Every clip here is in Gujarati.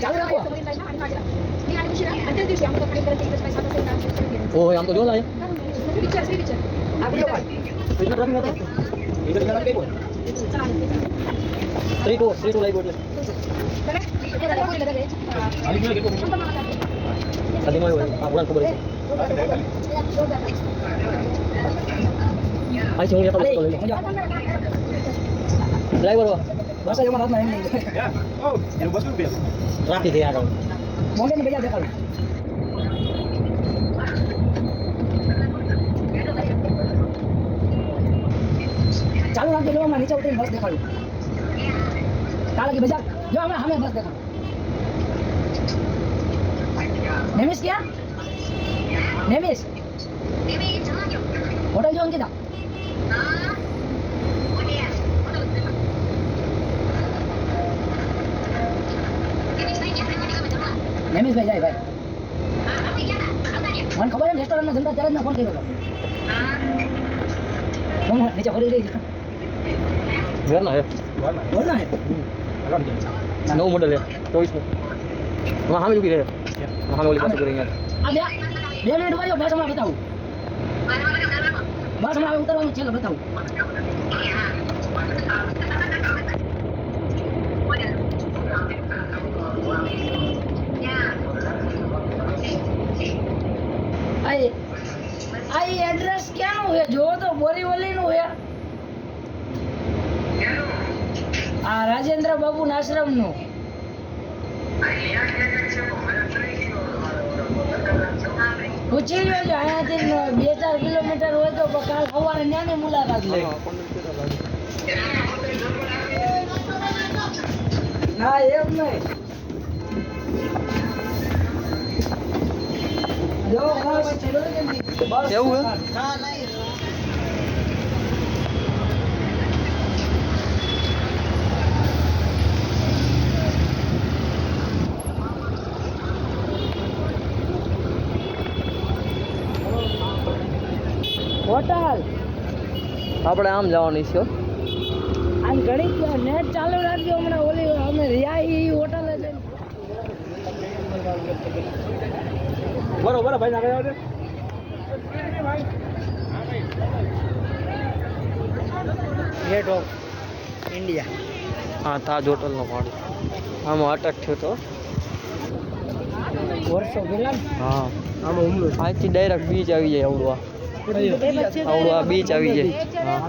ચાલુ રાખો. ઓય આમ તો જો લાય પિક્ચર આ વિડિયો ભાઈ બીજો ટ્રાફિક હતો ઇધર જણા કે બોલ 3 2 લાઈવ એટલે આલી ગયો કે આદી માં આ ઉડાન ખબર છે આઈ છું યા તો લઈ ડ્રાઈવર બસ એમાં રાત માં ઓ એનું બસ રૂપિયા ટ્રાફિક છે આગળ મોંડે ને ભૈયા દેખાડો ચાલુ રાખજો જો નીચે ઉતરીને બસ દેખાડું તાલા की बजा जो हमें बस देखा नेमिस क्या नेमिस होटल जो अंकिता नेमिस भाई जाए भाई मन खबर है रेस्टोरेंट में धंधा चले ना फोन કર્યો फोन नीचे पड़ी गई વેરના હે बोलना है નવો મોડલ હે 24 નું માં સામે ઉભી રહે સામે ઓલી પાસે કરી અહીંયા आ गया 2 मिनट वाली बस में बताऊं बस में उतरવાનું છે बताऊं आई एड्रेस क्या नु है जो तो बोरीवली नु है आ राजेंद्र बाबू आश्रम नु पूछी लो जो અહીંયાથી 2-4 કિલોમીટર હોય તો કાલ સવારે ન્યાની મુલાકાત લે ના એમ નહીં જો બસ ચલો જલ્દી બસ કેવું હે ના નહીં હોટલ આપણે આમ જવાની છે આમ ઘડી નેટ ચાલુ રાખજો હમણાં ઓલી અમે રિયા ઈ હોટલ જ બરોબર ભાઈ ના ગયા ગેટ ઓફ ઇન્ડિયા હા તાજ હોટલનો ભાડું આમાં અટક થયો તો વર્ષો પહેલા હા આમાં હુમલો અહીંથી ડાયરેક્ટ બીચ આવી જાય આવડવા આવડું આ બીચ આવી જાય હા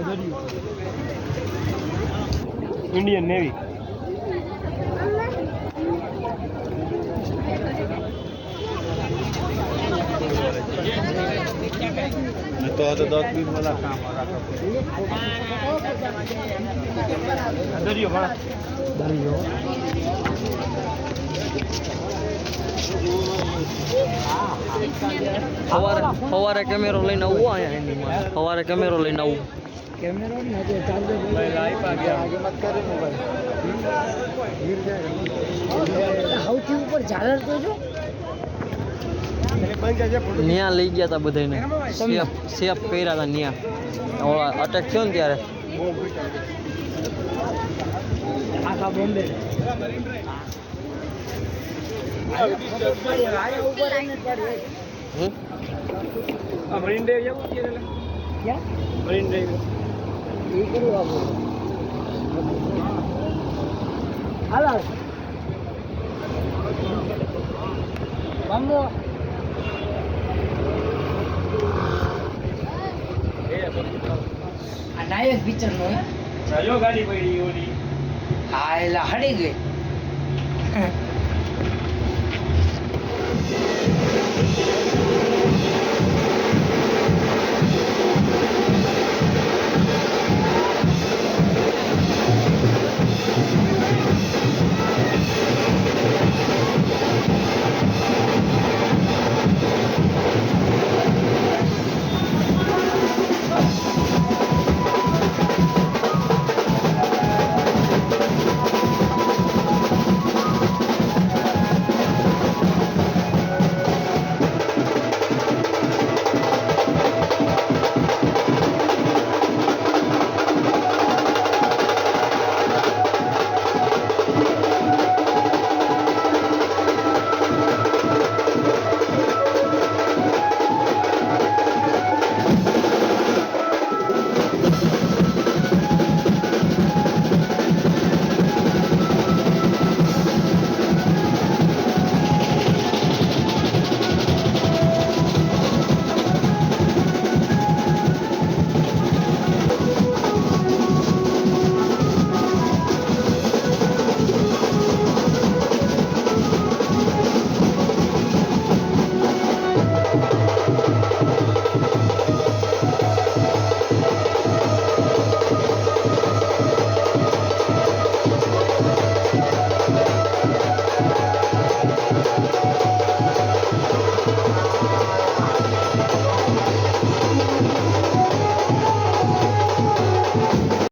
ઇન્ડિયન નેવી તો 10 20 વાला કામ દરિયો ભાડા દરિયો સવારે કેમેરો લઈને આવું અહીંયા એની માં સવારે કેમેરો લઈને આવું કેમેરો ને જે ચાર્જર ભાઈ લાઈવ આ ગયા આગે મત કરે મોબાઈલ गिर जाएगा સૌથી ઉપર ઝાલર તો જો ન્યા લઈ ગયા હતા બધાને સેફ કર્યા હતા ન્યા ઓલા અટેક થયો ને ત્યારે આખા બોમ્બે મરીન ડ્રાઈવ જવું છે ક્યાં મરીન ડ્રાઈવ એ કર્યું આપો હાલો vamos આ નાયક પિક્ચર નો ચાલો ગાડી પડી ઓલી હા એલા હડી ગઈ